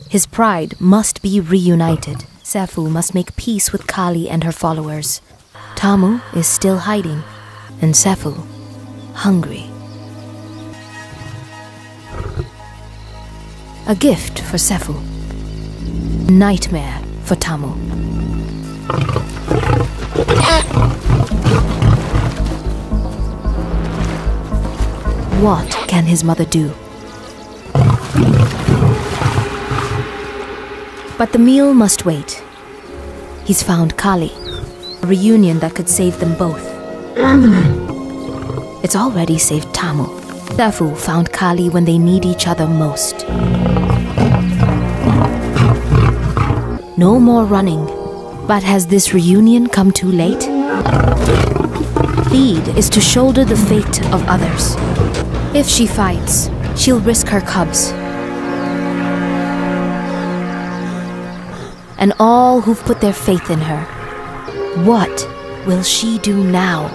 His pride must be reunited. Sefu must make peace with Kali and her followers. Tamu is still hiding, and Sefu hungry. A gift for Sefu. Nightmare for Tamu. What can his mother do? But the meal must wait. He's found Kali, a reunion that could save them both. It's already saved Tamu. Sefu found Kali when they need each other most. No more running. But has this reunion come too late? Feed is to shoulder the fate of others. If she fights, she'll risk her cubs. And all who've put their faith in her. What will she do now?